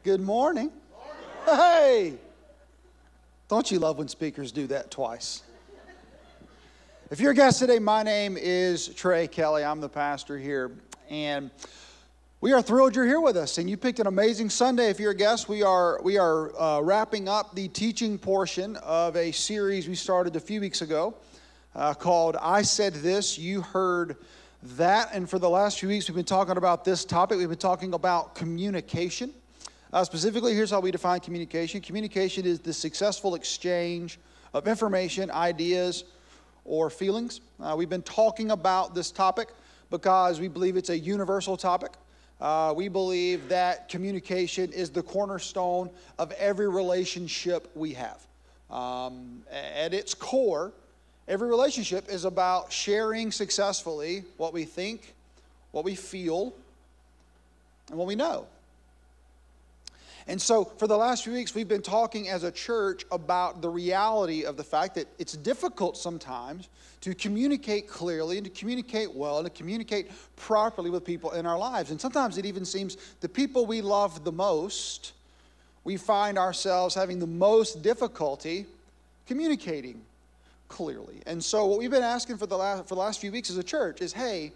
Good morning. Hey! Don't you love when speakers do that twice? If you're a guest today, my name is Trey Kelly. I'm the pastor here. And we are thrilled you're here with us. And you picked an amazing Sunday. If you're a guest, we are wrapping up the teaching portion of a series we started a few weeks ago called I Said This, You Heard That. And for the last few weeks, we've been talking about this topic. We've been talking about communication. Specifically, here's how we define communication. Communication is the successful exchange of information, ideas, or feelings. We've been talking about this topic because we believe it's a universal topic. We believe that communication is the cornerstone of every relationship we have. At its core, every relationship is about sharing successfully what we think, what we feel, and what we know. And so for the last few weeks, we've been talking as a church about the reality of the fact that it's difficult sometimes to communicate clearly and to communicate well and to communicate properly with people in our lives. And sometimes it even seems the people we love the most, we find ourselves having the most difficulty communicating clearly. And so what we've been asking for the last few weeks as a church is, hey,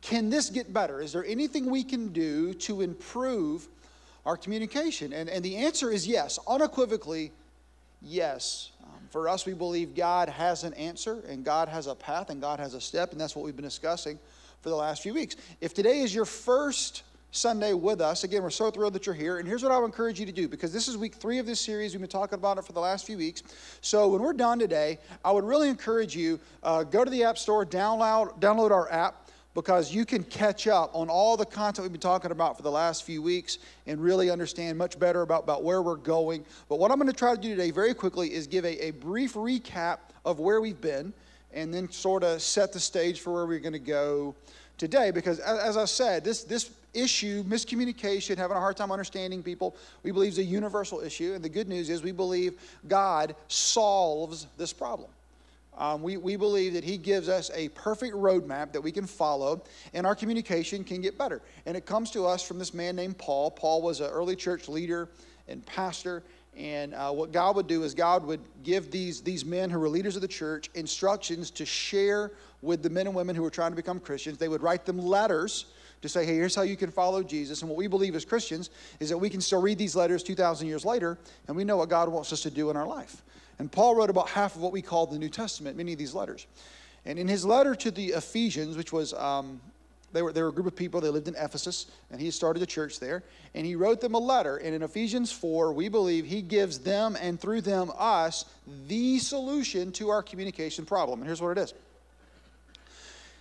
can this get better? Is there anything we can do to improve our communication? And the answer is yes, unequivocally yes. For us, we believe God has an answer, and God has a path, and God has a step, and that's what we've been discussing for the last few weeks. If today is your first Sunday with us, again, we're so thrilled that you're here, and here's what I would encourage you to do, because this is week 3 of this series. We've been talking about it for the last few weeks. So when we're done today, I would really encourage you, go to the App Store, download our app, because you can catch up on all the content we've been talking about for the last few weeks and really understand much better about where we're going. But what I'm going to try to do today very quickly is give a brief recap of where we've been and then sort of set the stage for where we're going to go today. Because as I said, this issue, miscommunication, having a hard time understanding people, we believe is a universal issue. And the good news is we believe God solves this problem. We believe that he gives us a perfect roadmap that we can follow, and our communication can get better. And it comes to us from this man named Paul. Paul was an early church leader and pastor, and what God would do is God would give these men who were leaders of the church instructions to share with the men and women who were trying to become Christians. They would write them letters to say, hey, here's how you can follow Jesus. And what we believe as Christians is that we can still read these letters 2,000 years later, and we know what God wants us to do in our life. And Paul wrote about half of what we call the New Testament, many of these letters. And in his letter to the Ephesians, which was, they were a group of people, they lived in Ephesus, and he started a church there. And he wrote them a letter. And in Ephesians 4, we believe he gives them and through them us the solution to our communication problem. And here's what it is.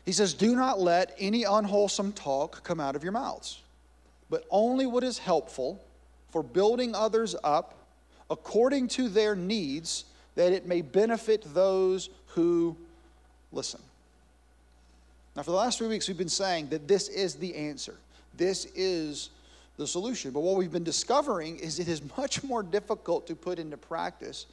He says, do not let any unwholesome talk come out of your mouths, but only what is helpful for building others up according to their needs, that it may benefit those who listen. Now, for the last 3 weeks, we've been saying that this is the answer. This is the solution. But what we've been discovering is it is much more difficult to put into practice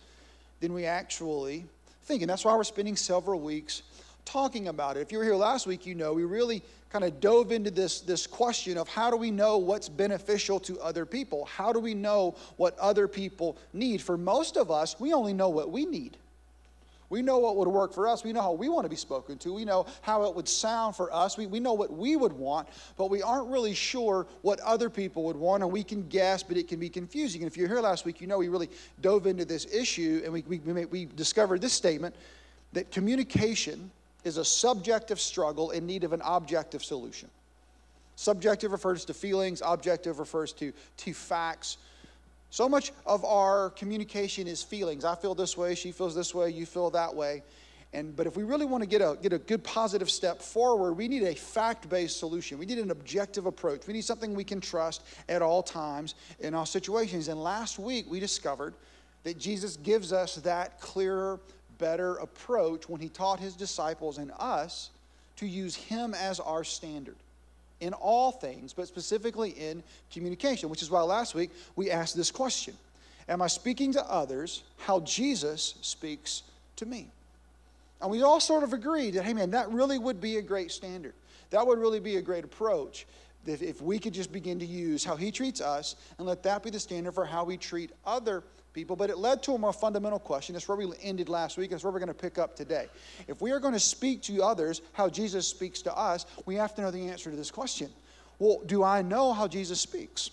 than we actually think. And that's why we're spending several weeks talking about it. If you were here last week, you know we really kind of dove into this question of how do we know what's beneficial to other people? How do we know what other people need? For most of us, we only know what we need. We know what would work for us. We know how we want to be spoken to. We know how it would sound for us. We know what we would want, but we aren't really sure what other people would want, and we can guess, but it can be confusing. And if you're here last week, you know we really dove into this issue, and we discovered this statement, that communication is a subjective struggle in need of an objective solution. Subjective refers to feelings, objective refers to facts. So much of our communication is feelings. I feel this way, she feels this way, you feel that way. But if we really want to get a good positive step forward, we need a fact-based solution. We need an objective approach. We need something we can trust at all times in all situations. And last week we discovered that Jesus gives us that clearer, better approach when he taught his disciples and us to use him as our standard in all things, but specifically in communication, which is why last week we asked this question. Am I speaking to others how Jesus speaks to me? And we all sort of agreed that, hey man, that really would be a great standard. That would really be a great approach. if we could just begin to use how he treats us and let that be the standard for how we treat other people. But it led to a more fundamental question. That's where we ended last week. That's where we're going to pick up today. If we are going to speak to others how Jesus speaks to us, we have to know the answer to this question. Well, do I know how Jesus speaks?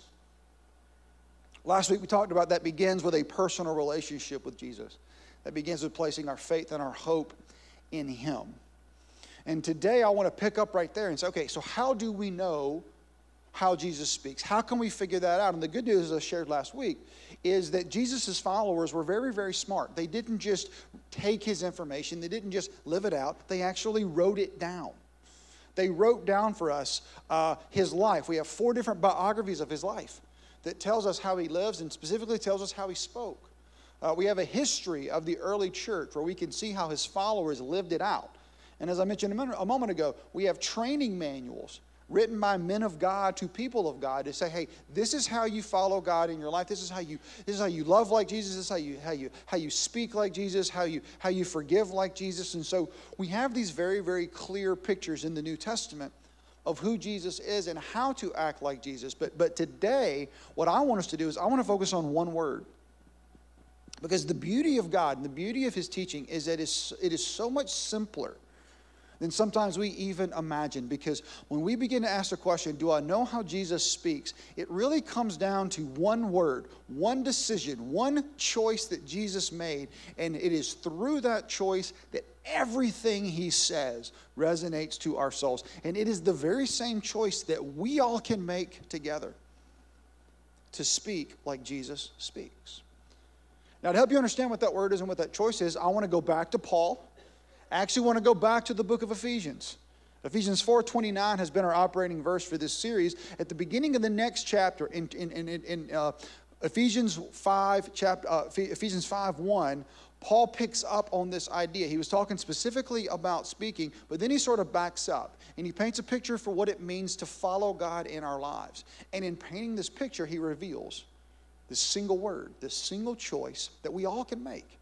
Last week we talked about that begins with a personal relationship with Jesus. That begins with placing our faith and our hope in him. And today I want to pick up right there and say, okay, so how do we know how Jesus speaks? How can we figure that out? And the good news, as I shared last week, is that Jesus' followers were very, very smart. They didn't just take his information. They didn't just live it out. They actually wrote it down. They wrote down for us his life. We have 4 different biographies of his life that tells us how he lives and specifically tells us how he spoke. We have a history of the early church where we can see how his followers lived it out. And as I mentioned a moment ago, we have training manuals written by men of God to people of God to say, hey, this is how you follow God in your life. This is how you love like Jesus. This is how you speak like Jesus, how you forgive like Jesus. And so we have these very, very clear pictures in the New Testament of who Jesus is and how to act like Jesus. But today, what I want us to do is I want to focus on one word. Because the beauty of God and the beauty of his teaching is that it is so much simpler than sometimes we even imagine. Because when we begin to ask the question, do I know how Jesus speaks? It really comes down to one word, one decision, one choice that Jesus made. And it is through that choice that everything he says resonates to our souls. And it is the very same choice that we all can make together to speak like Jesus speaks. Now, to help you understand what that word is and what that choice is, I want to go back to Paul. I actually want to go back to the book of Ephesians. Ephesians 4:29 has been our operating verse for this series. At the beginning of the next chapter, in Ephesians 5:1, Paul picks up on this idea. He was talking specifically about speaking, but then he sort of backs up. And he paints a picture for what it means to follow God in our lives. And in painting this picture, he reveals this single word, this single choice that we all can make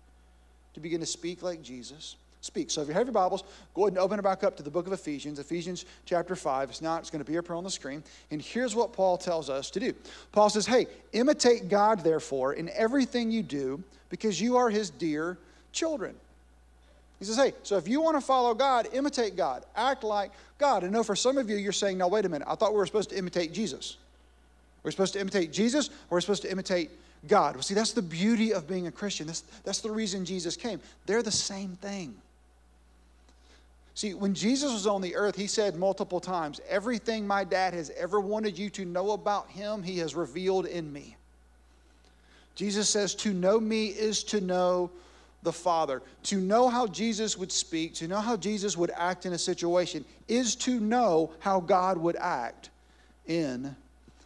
to begin to speak like Jesus speaks. So if you have your Bibles, go ahead and open it back up to the book of Ephesians, Ephesians chapter 5. It's going to be up here on the screen. And here's what Paul tells us to do. Paul says, hey, imitate God, therefore, in everything you do, because you are his dear children. He says, hey, so if you want to follow God, imitate God. Act like God. And I know for some of you, you're saying, no, wait a minute. I thought we were supposed to imitate Jesus. We're supposed to imitate Jesus, or we're supposed to imitate God. Well, see, that's the beauty of being a Christian. That's the reason Jesus came. They're the same thing. See, when Jesus was on the earth, he said multiple times, everything my dad has ever wanted you to know about him, he has revealed in me. Jesus says to know me is to know the Father. To know how Jesus would speak, to know how Jesus would act in a situation, is to know how God would act in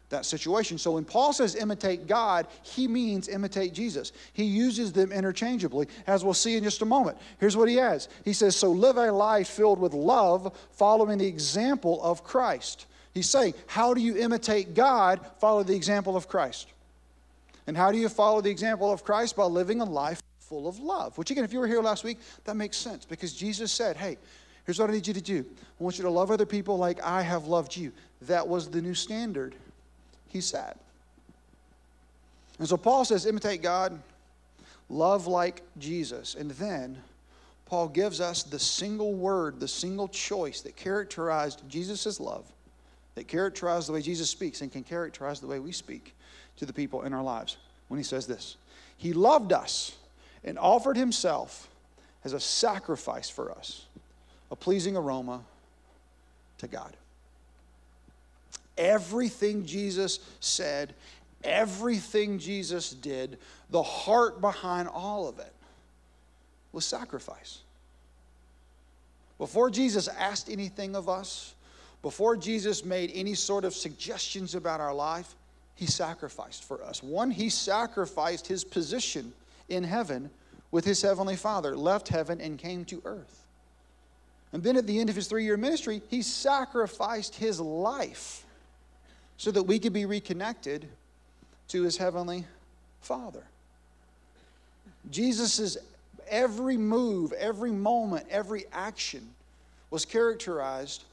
that situation. So when Paul says imitate God, he means imitate Jesus. He uses them interchangeably, as we'll see in just a moment. Here's what he has. He says, so live a life filled with love, following the example of Christ. He's saying, how do you imitate God? Follow the example of Christ. And how do you follow the example of Christ? By living a life full of love. Which again, if you were here last week, that makes sense. Because Jesus said, hey, here's what I need you to do. I want you to love other people like I have loved you. That was the new standard he said. And so Paul says, imitate God, love like Jesus. And then Paul gives us the single word, the single choice that characterized Jesus' love, that characterized the way Jesus speaks and can characterize the way we speak to the people in our lives. When he says this, he loved us and offered himself as a sacrifice for us, a pleasing aroma to God. Everything Jesus said, everything Jesus did, the heart behind all of it was sacrifice. Before Jesus asked anything of us, before Jesus made any sort of suggestions about our life, he sacrificed for us. One, he sacrificed his position in heaven with his heavenly Father, left heaven and came to earth. And then at the end of his 3-year ministry, he sacrificed his life so that we could be reconnected to his heavenly Father. Jesus' every move, every moment, every action was characterized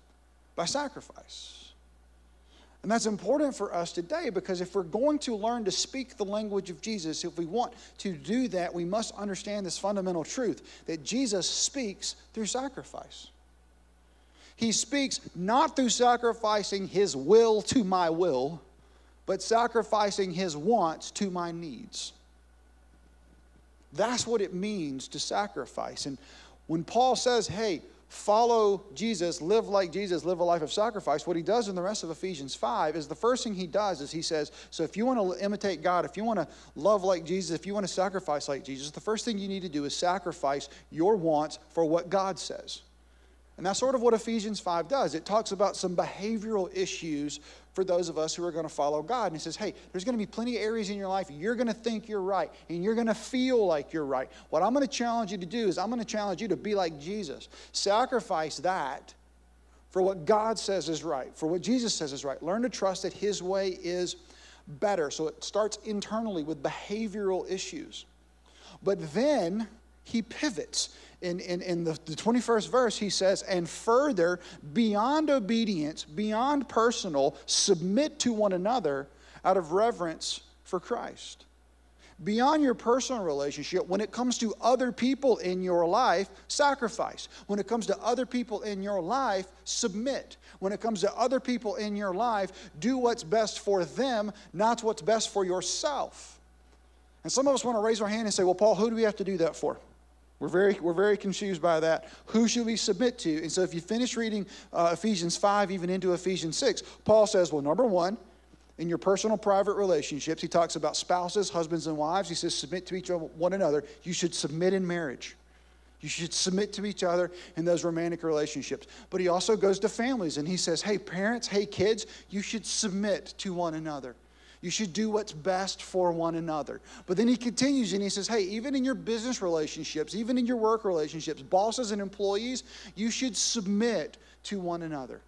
by sacrifice. And that's important for us today, because if we're going to learn to speak the language of Jesus, if we want to do that, we must understand this fundamental truth that Jesus speaks through sacrifice. He speaks not through sacrificing his will to my will, but sacrificing his wants to my needs. That's what it means to sacrifice. And when Paul says, hey, follow Jesus, live like Jesus, live a life of sacrifice, what he does in the rest of Ephesians 5 is the first thing he does is he says, so if you want to imitate God, if you want to love like Jesus, if you want to sacrifice like Jesus, the first thing you need to do is sacrifice your wants for what God says. And that's sort of what Ephesians 5 does. It talks about some behavioral issues for those of us who are going to follow God. And it says, hey, there's going to be plenty of areas in your life you're going to think you're right, and you're going to feel like you're right. What I'm going to challenge you to do is I'm going to challenge you to be like Jesus. Sacrifice that for what God says is right, for what Jesus says is right. Learn to trust that his way is better. So it starts internally with behavioral issues. But then he pivots. In the 21st verse, he says, and further, beyond obedience, beyond personal, submit to one another out of reverence for Christ. Beyond your personal relationship, when it comes to other people in your life, sacrifice. When it comes to other people in your life, submit. When it comes to other people in your life, do what's best for them, not what's best for yourself. And some of us want to raise our hand and say, well, Paul, who do we have to do that for? We're very confused by that. Who should we submit to? And so if you finish reading Ephesians 5, even into Ephesians 6, Paul says, well, number one, in your personal private relationships, he talks about spouses, husbands, and wives. He says, submit to each other, one another. You should submit in marriage. You should submit to each other in those romantic relationships. But he also goes to families, and he says, hey, parents, hey, kids, you should submit to one another. You should do what's best for one another. But then he continues and he says, hey, even in your business relationships, even in your work relationships, bosses and employees, you should submit to one another.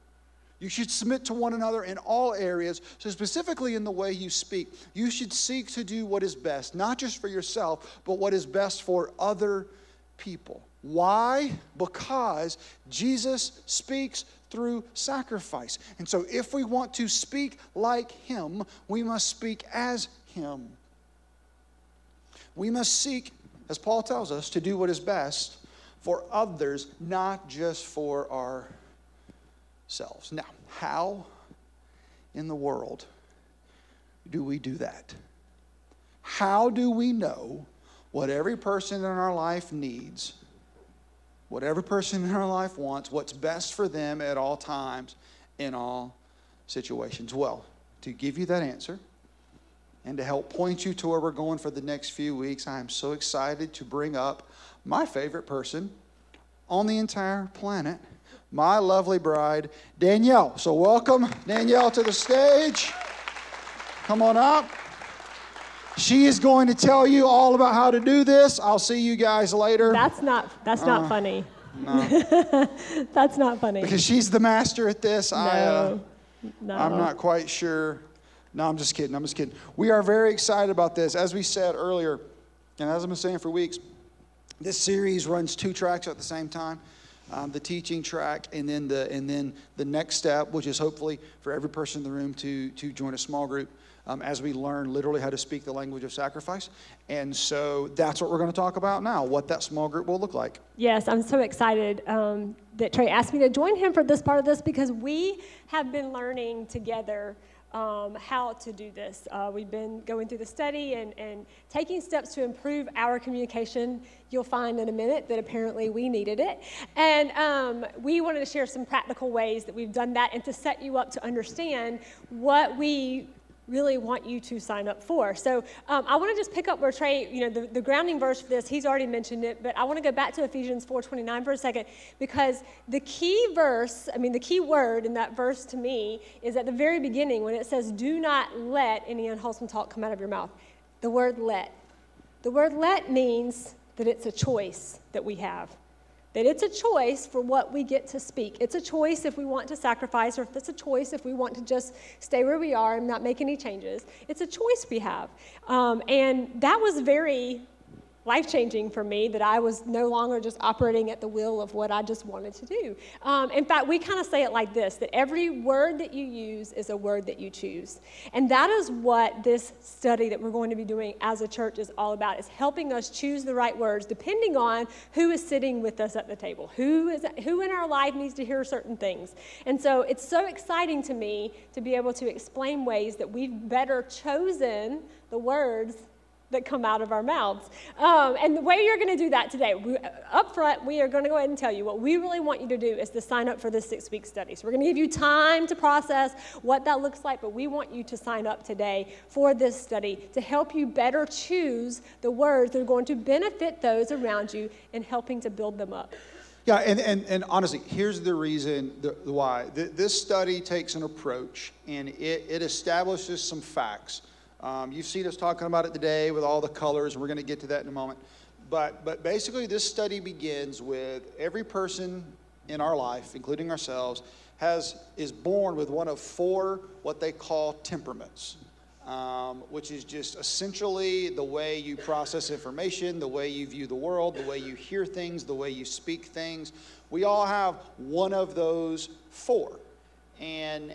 You should submit to one another in all areas. So specifically in the way you speak, you should seek to do what is best, not just for yourself, but what is best for other people. Why? Because Jesus speaks through sacrifice. And so if we want to speak like him, we must speak as him. We must seek, as Paul tells us, to do what is best for others, not just for ourselves. Now, how in the world do we do that? How do we know what every person in our life needs, what every person in our life wants, what's best for them at all times, in all situations? Well, to give you that answer and to help point you to where we're going for the next few weeks, I am so excited to bring up my favorite person on the entire planet, my lovely bride, Danielle. So welcome, Danielle, to the stage. Come on up. She is going to tell you all about how to do this. I'll see you guys later. That's not funny. No. That's not funny. Because she's the master at this. No. I'm not quite sure. No, I'm just kidding. We are very excited about this. As we said earlier, and as I've been saying for weeks, this series runs 2 tracks at the same time. The teaching track, and then the next step, which is hopefully for every person in the room to join a small group as we learn literally how to speak the language of sacrifice. And so that's what we're going to talk about now, what that small group will look like. Yes, I'm so excited that Trey asked me to join him for this part of this, because we have been learning together how to do this. We've been going through the study and taking steps to improve our communication. You'll find in a minute that apparently we needed it. And we wanted to share some practical ways that we've done that and to set you up to understand what we really want you to sign up for. So I want to just pick up where Trey, the grounding verse for this, he's already mentioned it, but I want to go back to Ephesians 4:29 for a second, because the key word in that verse to me is at the very beginning when it says, do not let any unwholesome talk come out of your mouth. The word let. The word let means that it's a choice that we have. That it's a choice for what we get to speak. It's a choice if we want to sacrifice, or if it's a choice if we want to just stay where we are and not make any changes. It's a choice we have. And that was very life-changing for me, that I was no longer just operating at the will of what I just wanted to do. In fact, we kind of say it like this, that every word that you use is a word that you choose. And that is what this study that we're going to be doing as a church is all about, is helping us choose the right words depending on who is sitting with us at the table, who in our life needs to hear certain things. And so it's so exciting to me to be able to explain ways that we've better chosen the words that come out of our mouths. And the way you're going to do that today, up front, we are going to go ahead and tell you what we really want you to do is to sign up for this 6-week study. So we're going to give you time to process what that looks like, but we want you to sign up today for this study to help you better choose the words that are going to benefit those around you in helping to build them up. Yeah, and honestly, here's the reason why. This study takes an approach, and it establishes some facts. You've seen us talking about it today with all the colors, and we're going to get to that in a moment. But basically, this study begins with every person in our life, including ourselves, is born with one of 4 what they call temperaments, which is just essentially the way you process information, the way you view the world, the way you hear things, the way you speak things. We all have one of those 4. And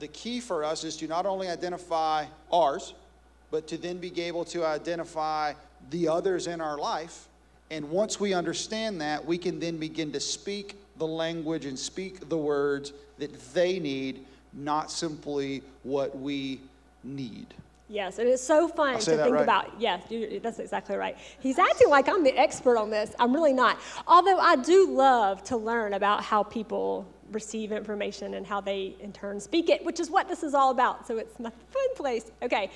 the key for us is to not only identify ours, but to then be able to identify the others in our life. And once we understand that, we can then begin to speak the language and speak the words that they need, not simply what we need. Yes, and it's so fun to think about. Yes, that's exactly right. He's acting like I'm the expert on this. I'm really not. Although I do love to learn about how people receive information and how they in turn speak it, which is what this is all about. So it's my fun place. Okay,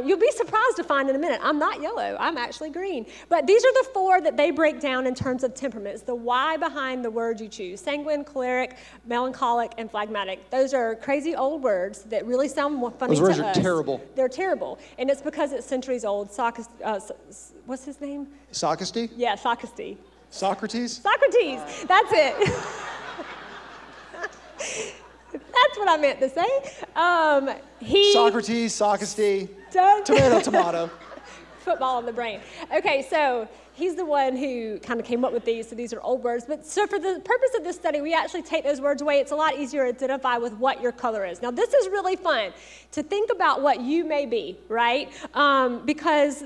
you'll be surprised to find in a minute, I'm not yellow, I'm actually green. But these are the 4 that they break down in terms of temperaments, the why behind the word you choose: sanguine, choleric, melancholic, and phlegmatic. Those are crazy old words that really sound funny to us. Those words are terrible. They're terrible, and it's because it's centuries old. What's his name? Sophistry? Yeah, sophistry. Socrates? Socrates, that's it. That's what I meant to say. Socrates, sophistry, tomato. Football in the brain. Okay, so he's the one who kind of came up with these, so these are old words. But so for the purpose of this study, we actually take those words away. It's a lot easier to identify with what your color is. Now, this is really fun to think about what you may be, right? Because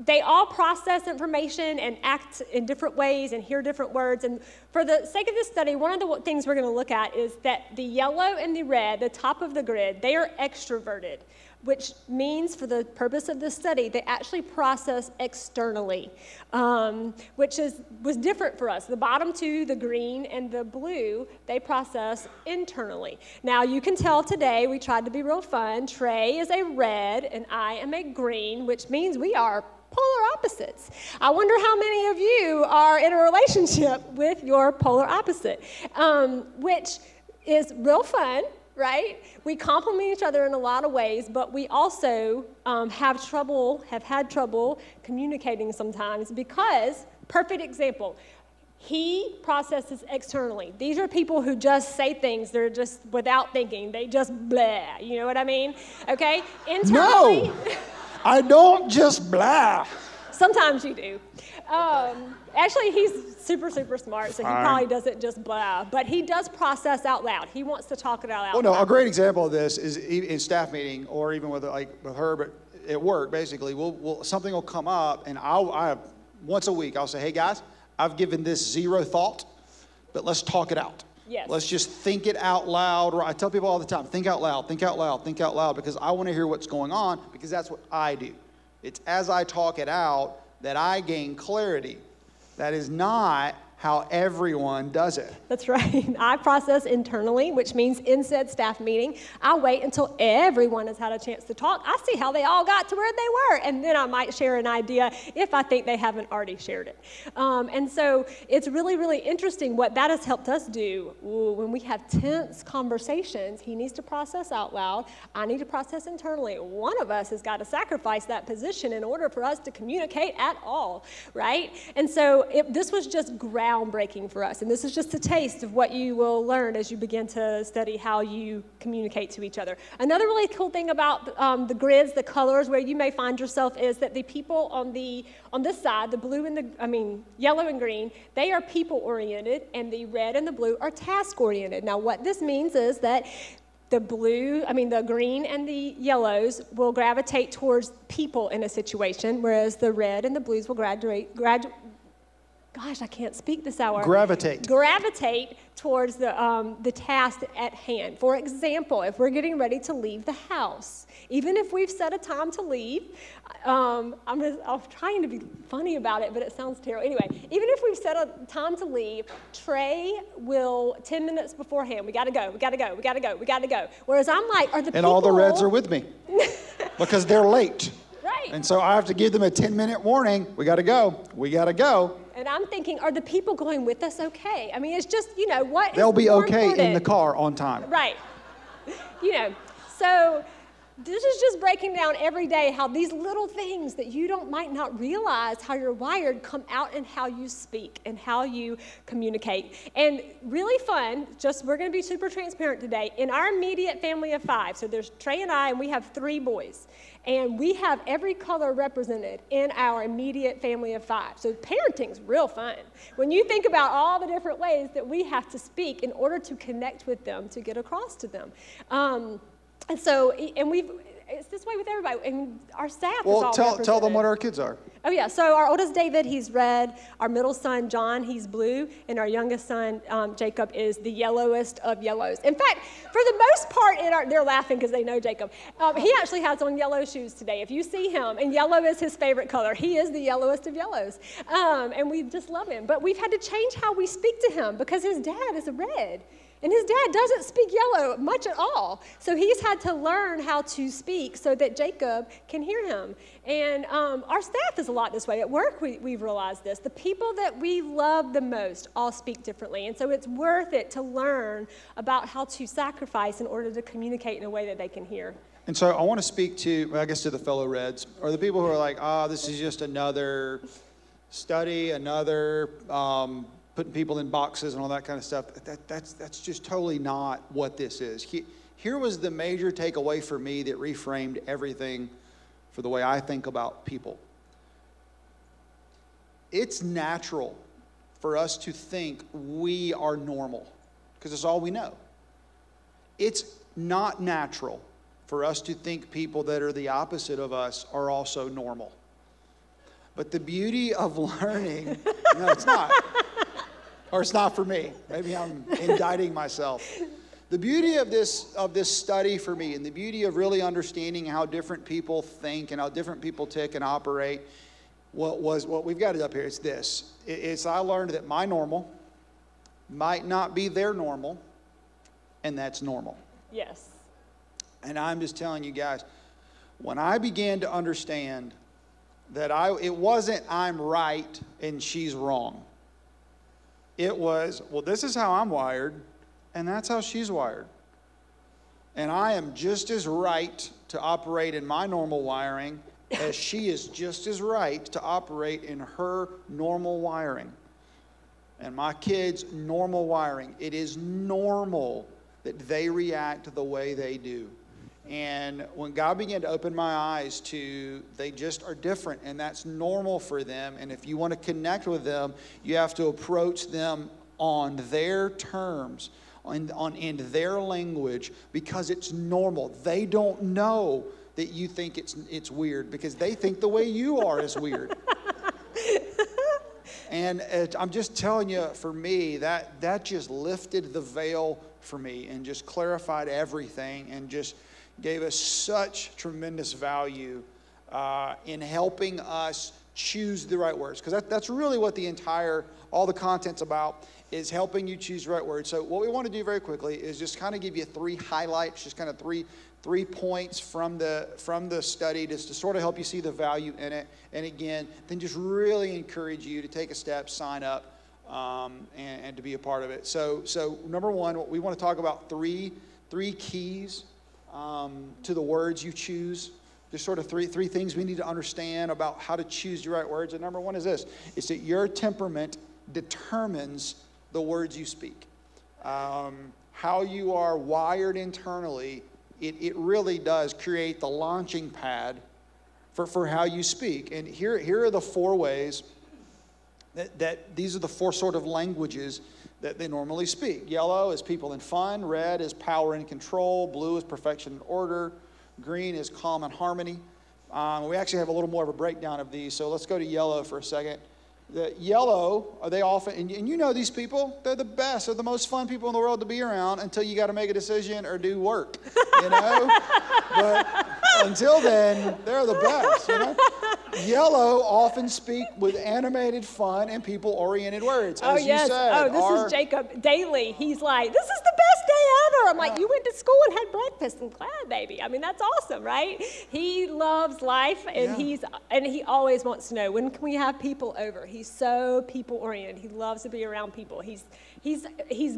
they all process information and act in different ways and hear different words. And for the sake of this study, one of the things we're going to look at is that the yellow and the red, the top of the grid, they are extroverted, which means for the purpose of this study, they actually process externally, which was different for us. The bottom 2, the green and the blue, they process internally. Now, you can tell today we tried to be real fun. Trey is a red and I am a green, which means we are polar opposites. I wonder how many of you are in a relationship with your polar opposite, which is real fun, right? We complement each other in a lot of ways, but we also have had trouble communicating sometimes because, perfect example, he processes externally. These are people who just say things. They're just without thinking. They just blah. You know what I mean? Okay? Internally. No, I don't just blah. Sometimes you do. Actually, he's super, super smart, so he probably doesn't just blah. But he does process out loud. He wants to talk it out loud. Well, no, a great example of this is in staff meeting or even with her, but at work, basically, something will come up, and once a week, I'll say, hey, guys, I've given this 0 thought, but let's talk it out. Yes. Let's just think it out loud. I tell people all the time, think out loud, think out loud, think out loud, because I want to hear what's going on, because that's what I do. It's as I talk it out that I gain clarity. That is not how everyone does it. That's right. I process internally, which means in said staff meeting, I wait until everyone has had a chance to talk. I see how they all got to where they were, and then I might share an idea if I think they haven't already shared it. And so it's really, really interesting what that has helped us do. When we have tense conversations, he needs to process out loud. I need to process internally. One of us has got to sacrifice that position in order for us to communicate at all, right? And so this was just grabbing groundbreaking for us. And this is just a taste of what you will learn as you begin to study how you communicate to each other. Another really cool thing about the grids, the colors, where you may find yourself is that the people on this side, the blue and yellow and green, they are people-oriented, and the red and the blue are task-oriented. Now, what this means is that the green and the yellows will gravitate towards people in a situation, whereas the red and the blues will gosh, I can't speak this hour. Gravitate towards the task at hand. For example, if we're getting ready to leave the house, even if we've set a time to leave, I'm trying to be funny about it, but it sounds terrible. Anyway, even if we've set a time to leave, Trey will, 10 minutes beforehand, we gotta go. Whereas I'm like, are the people... And all the reds are with me because they're late. Right. And so I have to give them a 10-minute warning. We gotta go. And I'm thinking, are the people going with us okay? I mean, it's just, what They'll be okay important? in the car on time. Right. So this is just breaking down every day how these little things that you might not realize how you're wired come out in how you speak and how you communicate. And really fun, we're going to be super transparent today. In our immediate family of 5, so there's Trey and I, and we have 3 boys. And we have every color represented in our immediate family of 5. So parenting's real fun. When you think about all the different ways that we have to speak in order to connect with them, to get across to them. It's this way with everybody, and our staff is all represented. Tell them what our kids are. Oh yeah, so our oldest David, he's red. Our middle son, John, he's blue. And our youngest son, Jacob, is the yellowest of yellows. In fact, for the most part, they're laughing because they know Jacob. He actually has on yellow shoes today. If you see him, and yellow is his favorite color. He is the yellowest of yellows. And we just love him. But we've had to change how we speak to him because his dad is a red. And his dad doesn't speak yellow much at all. So he's had to learn how to speak so that Jacob can hear him. And our staff is a lot this way. At work, we've realized this. The people that we love the most all speak differently. And so it's worth it to learn about how to sacrifice in order to communicate in a way that they can hear. And so I want to speak to the fellow Reds, or the people who are like, this is just another study, another... putting people in boxes and all that kind of stuff. That's just totally not what this is. Here was the major takeaway for me that reframed everything for the way I think about people. It's natural for us to think we are normal because it's all we know. It's not natural for us to think people that are the opposite of us are also normal. But the beauty of learning, no, it's not. Or it's not for me. Maybe I'm indicting myself. The beauty of this study for me, and the beauty of really understanding how different people think and how different people tick and operate, what we've got it up here. It's this. I learned that my normal might not be their normal, and that's normal. Yes. And I'm just telling you guys, when I began to understand that it wasn't I'm right and she's wrong. It was, this is how I'm wired, and that's how she's wired. And I am just as right to operate in my normal wiring as she is just as right to operate in her normal wiring. And my kids' normal wiring. It is normal that they react the way they do. And when God began to open my eyes to, they just are different, and that's normal for them. And if you want to connect with them, you have to approach them on their terms, in their language, because it's normal. They don't know that you think it's weird, because they think the way you are is weird. And I'm just telling you, for me, that just lifted the veil for me and just clarified everything and just gave us such tremendous value in helping us choose the right words. Because that's really what all the content's about, is helping you choose the right words. So what we want to do very quickly is just kind of give you 3 highlights, just kind of three points from the study, just to sort of help you see the value in it. And again, then just really encourage you to take a step, sign up, and to be a part of it. So number 1, we want to talk about three keys to the words you choose. There's sort of three things we need to understand about how to choose the right words. And number 1 is this: it's that your temperament determines the words you speak. How you are wired internally, it really does create the launching pad for how you speak. And here are the 4 ways that these are the 4 sort of languages that they normally speak. Yellow is people and fun. Red is power and control. Blue is perfection and order. Green is calm and harmony. We actually have a little more of a breakdown of these, so let's go to yellow for a second. The yellow, they often, and you know these people, they're the best, they're the most fun people in the world to be around until you got to make a decision or do work, you know? But until then, they're the best, you know? Yellow often speak with animated, fun, and people-oriented words, as you said. This is Jacob daily. He's like, this is the best day ever. I'm like, you went to school and had breakfast. I'm glad, baby. I mean, that's awesome, right? He loves life, and he always wants to know, when can we have people over? He's so people-oriented. He loves to be around people. He's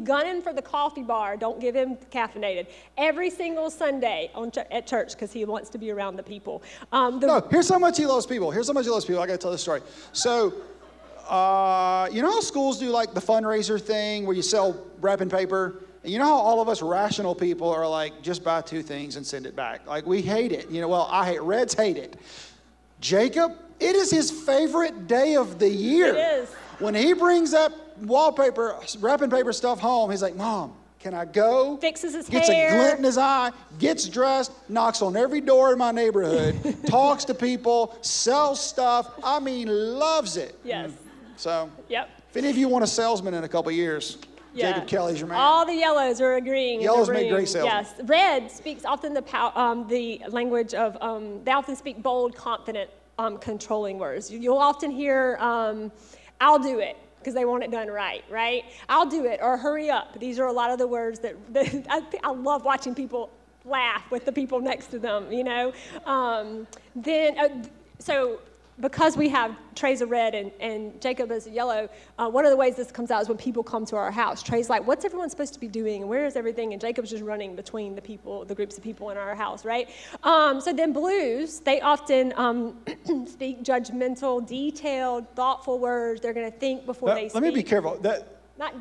gunning for the coffee bar. Don't give him caffeinated. Every single Sunday at church because he wants to be around the people. Here's how much he loves people. I got to tell this story. So, you know how schools do like the fundraiser thing where you sell wrapping paper? And you know how all of us rational people are like, just buy 2 things and send it back. Like, we hate it. You know, well, Reds hate it. Jacob, it is his favorite day of the year. It is. When he brings that wallpaper, wrapping paper stuff home, he's like, Mom, can I go? Fixes his Gets hair. a glint in his eye, gets dressed, knocks on every door in my neighborhood, talks to people, sells stuff. I mean, loves it. Yes. So, Yep. if any of you want a salesman in a couple of years, Jacob Kelly's your man. All the yellows are agreeing. Yellows make great salesmen. Yes. Red speaks often the language of, they often speak bold, confident, controlling words. You'll often hear, I'll do it, because they want it done right? I'll do it, or hurry up. These are a lot of the words that I love watching people laugh with the people next to them, you know. So because we have Trey's a red and Jacob is a yellow, one of the ways this comes out is when people come to our house. Trey's like, what's everyone supposed to be doing, and where is everything? And Jacob's just running between the groups of people in our house, right? So then blues, they often speak judgmental, detailed, thoughtful words. They're going to think before they speak. Let me be careful. That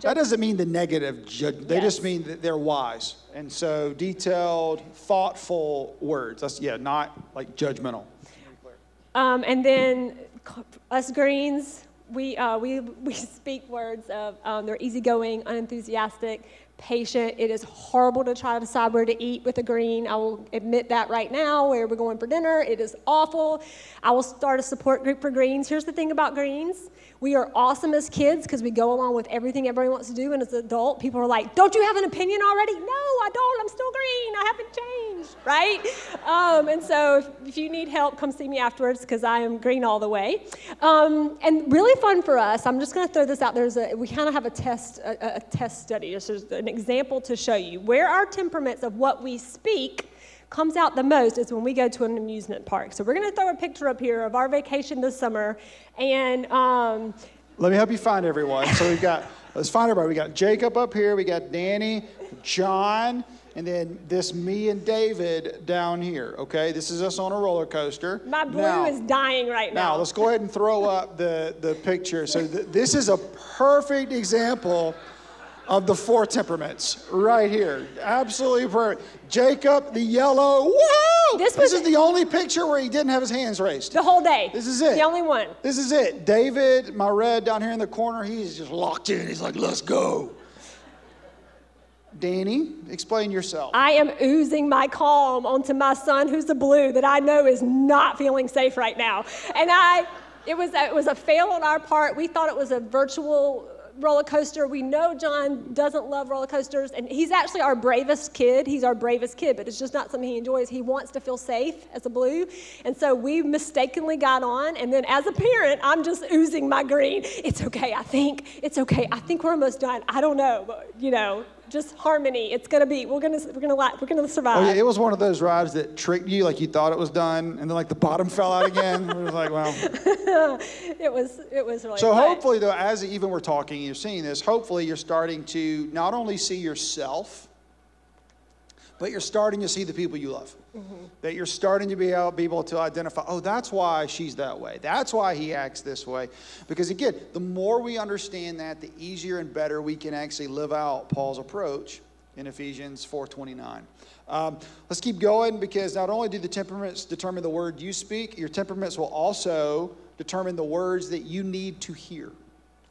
doesn't mean the negative. They just mean that they're wise. And so detailed, thoughtful words. That's, not like judgmental. And then us greens, we speak words of they're easygoing, unenthusiastic, patient. It is horrible to try to decide where to eat with a green. I will admit that right now, where we're going for dinner. It is awful. I will start a support group for greens. Here's the thing about greens. We are awesome as kids because we go along with everything everybody wants to do, and as an adult, people are like, don't you have an opinion already? No, I don't. I'm still green. I haven't changed, right? And so if you need help, come see me afterwards because I am green all the way. And really fun for us, I'm just going to throw this out. We kind of have a test study. There's an example to show you. Where our temperaments of what we speak comes out the most is when we go to an amusement park. So we're going to throw a picture up here of our vacation this summer. And let me help you find everyone. So let's find everybody. We got Jacob up here. We got Danny, John, and then this me and David down here. Okay, this is us on a roller coaster. My blue is dying right now. Now let's go ahead and throw up the picture. So this is a perfect example of the 4 temperaments right here. Absolutely perfect. Jacob, the yellow. Woo! This is the only picture where he didn't have his hands raised. The whole day. This is it. The only one. This is it. David, my red down here in the corner, he's just locked in. He's like, let's go. Danny, explain yourself. I am oozing my calm onto my son, who's the blue, that I know is not feeling safe right now. And it was a fail on our part. We thought it was a virtual roller coaster. We know John doesn't love roller coasters, and he's actually our bravest kid. He's our bravest kid, but it's just not something he enjoys. He wants to feel safe as a blue, and so we mistakenly got on, and then as a parent, I'm just oozing my green. It's okay, I think. It's okay. I think we're almost done. I don't know, but, just harmony. It's gonna be. We're gonna survive. Oh, yeah, it was one of those rides that tricked you, like you thought it was done, and then like the bottom fell out again. It was like, well. It was really. So fun. hopefully, though, as even we're talking, you're seeing this. Hopefully, you're starting to not only see yourself, but you're starting to see the people you love. That you're starting to be able to identify, oh, that's why she's that way. That's why he acts this way. Because again, the more we understand that, the easier and better we can actually live out Paul's approach in Ephesians 4:29. Let's keep going, because not only do the temperaments determine the word you speak, your temperaments will also determine the words that you need to hear.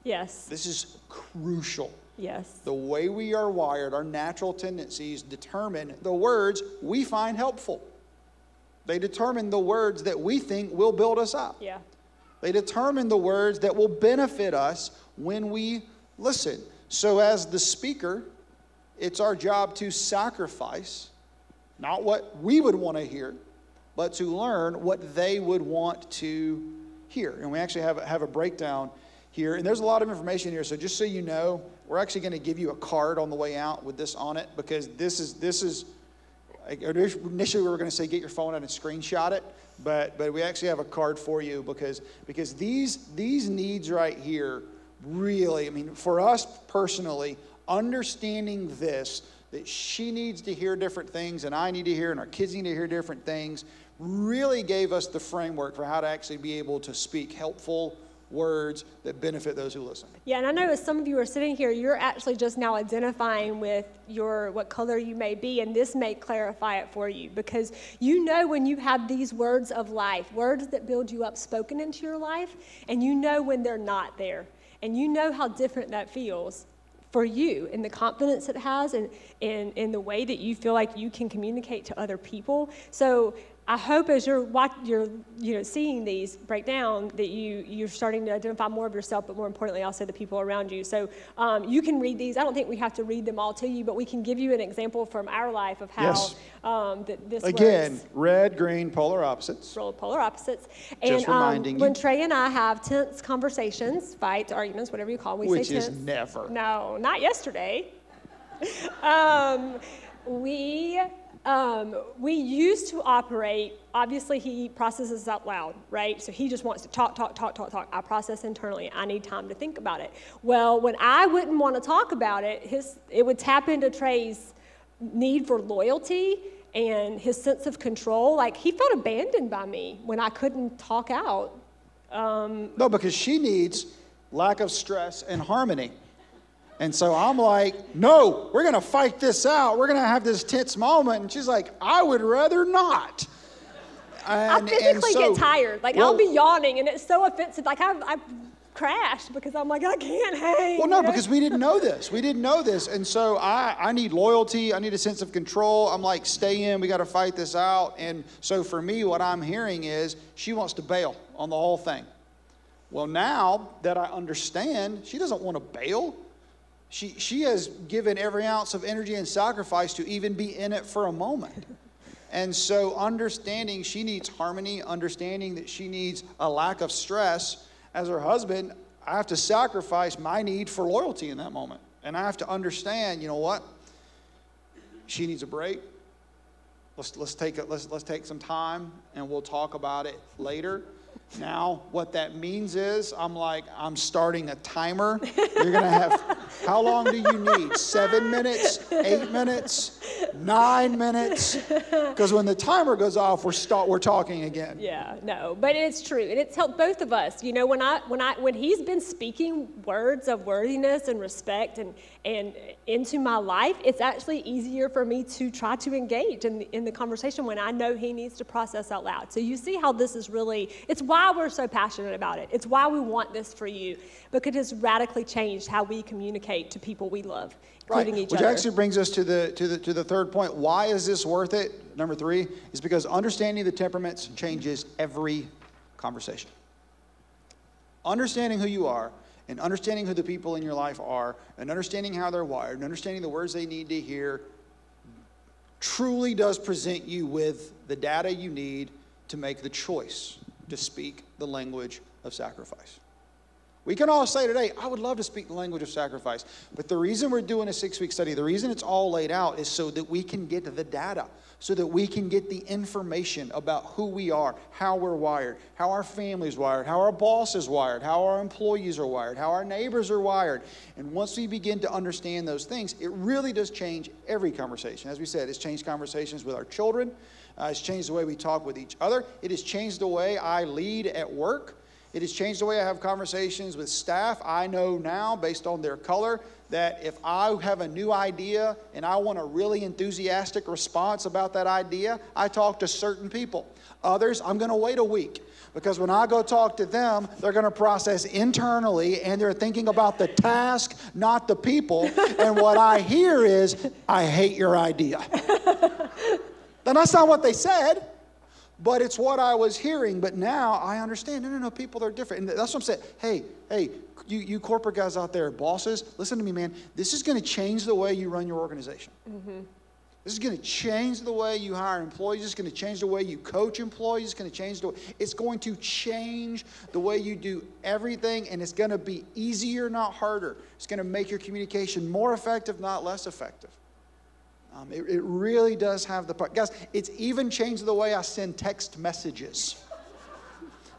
Yes. This is crucial. Yes. The way we are wired, our natural tendencies determine the words we find helpful. They determine the words that we think will build us up. Yeah. They determine the words that will benefit us when we listen. So as the speaker, it's our job to sacrifice, not what we would want to hear, but to learn what they would want to hear. And we actually have a breakdown here. And there's a lot of information here. So just so you know, we're actually going to give you a card on the way out with this on it, because this is initially we were going to say get your phone out and screenshot it, but we actually have a card for you, because these needs right here really, I mean, for us personally, understanding this, that she needs to hear different things and I need to hear and our kids need to hear different things, really gave us the framework for how to actually be able to speak helpful words that benefit those who listen. Yeah, and I know as some of you are sitting here, you're actually just now identifying with what color you may be, and this may clarify it for you, because you know when you have these words of life, words that build you up spoken into your life, and you know when they're not there, and you know how different that feels for you, and the confidence it has, and in the way that you feel like you can communicate to other people. So I hope as you're seeing these break down that you're starting to identify more of yourself, but more importantly also the people around you. So you can read these. I don't think we have to read them all to you, but we can give you an example from our life of how this again works. Red, green, polar opposites. Polar opposites. Just reminding you. When Trey and I have tense conversations, fights, arguments, whatever you call them, we say tense. Which is never. No, not yesterday. We used to operate, obviously he processes out loud, right? So he just wants to talk. I process internally. I need time to think about it. Well, when I wouldn't want to talk about it, it would tap into Trey's need for loyalty and his sense of control. Like, he felt abandoned by me when I couldn't talk out. No, because she needs lack of stress and harmony. And so I'm like, no, we're going to fight this out. We're going to have this tense moment. And she's like, I would rather not. I physically get tired. Like, I'll be yawning, and it's so offensive. Like, I've crashed because I'm like, I can't hang. Well, no, because we didn't know this. We didn't know this. And so I need loyalty. I need a sense of control. I'm like, stay in. We got to fight this out. And so for me, what I'm hearing is she wants to bail on the whole thing. Well, now that I understand, she doesn't want to bail. She has given every ounce of energy and sacrifice to even be in it for a moment. And so understanding she needs harmony, understanding that she needs a lack of stress, as her husband, I have to sacrifice my need for loyalty in that moment. And I have to understand, you know what? She needs a break. Let's take some time and we'll talk about it later. Now, what that means is I'm starting a timer. You're going to have, how long do you need? 7 minutes, 8 minutes, 9 minutes? Because when the timer goes off, we're talking again. Yeah, no, but it's true. And it's helped both of us. You know, when he's been speaking words of worthiness and respect and into my life, it's actually easier for me to try to engage in the conversation when I know he needs to process out loud. So you see how this is really, it's why we're so passionate about it. It's why we want this for you, because it's radically changed how we communicate to people we love, including each other. Which actually brings us to the third point. Why is this worth it? Number 3 is because understanding the temperaments changes every conversation. Understanding who you are and understanding who the people in your life are and understanding how they're wired and understanding the words they need to hear truly does present you with the data you need to make the choice to speak the language of sacrifice. We can all say today, I would love to speak the language of sacrifice. But the reason we're doing a 6-week study, the reason it's all laid out is so that we can get the data, so that we can get the information about who we are, how we're wired, how our family's wired, how our boss is wired, how our employees are wired, how our neighbors are wired. And once we begin to understand those things, it really does change every conversation. As we said, it's changed conversations with our children. It's changed the way we talk with each other. It has changed the way I lead at work. It has changed the way I have conversations with staff. I know now, based on their color, that if I have a new idea and I want a really enthusiastic response about that idea, I talk to certain people. Others, I'm going to wait a week. Because when I go talk to them, they're going to process internally, and they're thinking about the task, not the people. And what I hear is, I hate your idea. Then that's not what they said. But it's what I was hearing. But now I understand. No, people are different. And that's what I'm saying. Hey, you corporate guys out there, bosses, listen to me, man. This is going to change the way you run your organization. Mm-hmm. This is going to change the way you hire employees. It's going to change the way you coach employees. It's going to change it's going to change the way you do everything, and it's going to be easier, not harder. It's going to make your communication more effective, not less effective. It really does have the part. Guys, it's even changed the way I send text messages.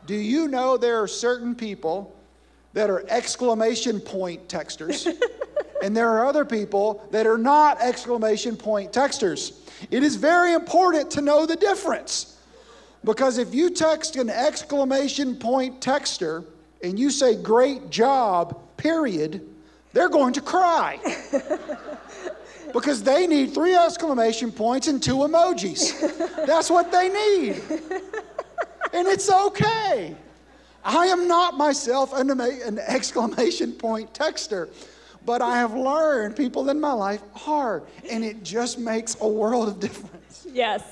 Do you know there are certain people that are exclamation point texters, and there are other people that are not exclamation point texters? It is very important to know the difference. Because if you text an exclamation point texter and you say, great job, period, they're going to cry. Because they need 3 exclamation points and 2 emojis. That's what they need. And it's okay. I am not myself an exclamation point texter. But I have learned people in my life are. And it just makes a world of difference. Yes,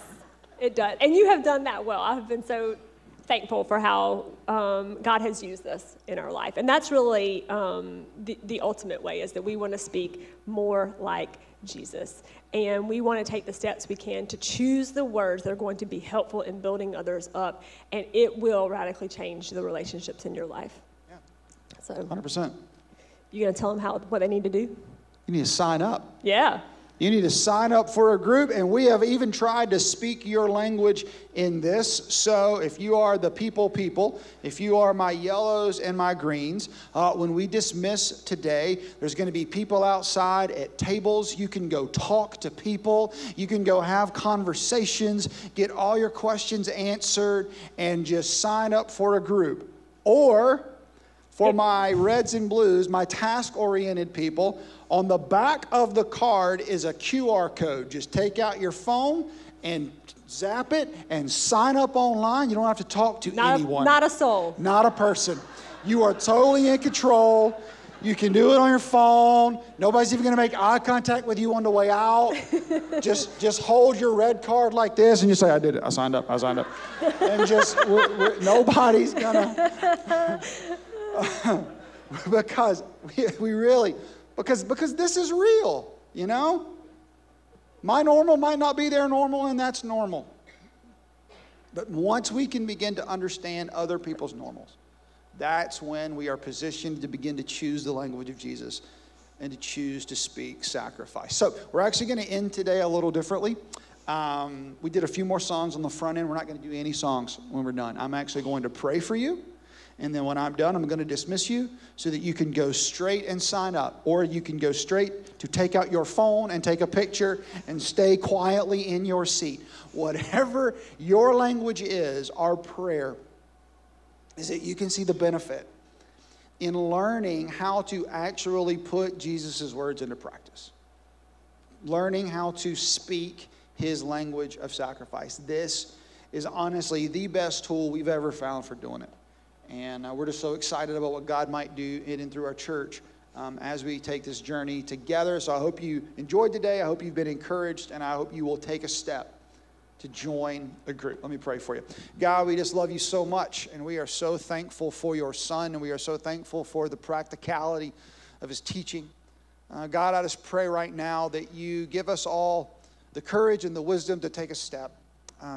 it does. And you have done that well. I've been so thankful for how God has used this in our life. And that's really the ultimate way, is that we want to speak more like Jesus. And we want to take the steps we can to choose the words that are going to be helpful in building others up. And it will radically change the relationships in your life. Yeah. So 100%. You going to tell them what they need to do? You need to sign up. Yeah. You need to sign up for a group, and we have even tried to speak your language in this. So if you are the people, if you are my yellows and my greens, when we dismiss today, there's going to be people outside at tables. You can go talk to people. You can go have conversations, get all your questions answered, and just sign up for a group. Or for my reds and blues, my task-oriented people, on the back of the card is a QR code. Just take out your phone and zap it and sign up online. You don't have to talk to anyone. Not a soul. Not a person. You are totally in control. You can do it on your phone. Nobody's even going to make eye contact with you on the way out. Just hold your red card like this and you say, I did it. I signed up. And just, nobody's going to... because we really... Because this is real, you know? My normal might not be their normal, and that's normal. But once we can begin to understand other people's normals, that's when we are positioned to begin to choose the language of Jesus and to choose to speak sacrifice. So we're actually going to end today a little differently. We did a few more songs on the front end. We're not going to do any songs when we're done. I'm actually going to pray for you. And then when I'm done, I'm going to dismiss you so that you can go straight and sign up. Or you can go straight to take out your phone and take a picture and stay quietly in your seat. Whatever your language is, our prayer is that you can see the benefit in learning how to actually put Jesus' words into practice. Learning how to speak his language of sacrifice. This is honestly the best tool we've ever found for doing it. And we're just so excited about what God might do in and through our church as we take this journey together. So I hope you enjoyed today. I hope you've been encouraged. And I hope you will take a step to join a group. Let me pray for you. God, we just love you so much. And we are so thankful for your son. And we are so thankful for the practicality of his teaching. God, I just pray right now that you give us all the courage and the wisdom to take a step.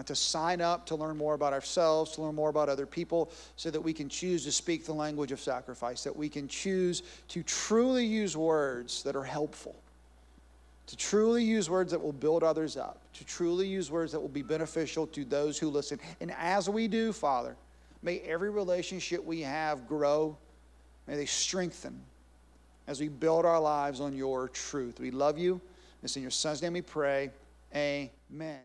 to sign up, to learn more about ourselves, to learn more about other people, so that we can choose to speak the language of sacrifice, that we can choose to truly use words that are helpful, to truly use words that will build others up, to truly use words that will be beneficial to those who listen. And as we do, Father, may every relationship we have grow. May they strengthen as we build our lives on your truth. We love you. It's in your Son's name we pray. Amen.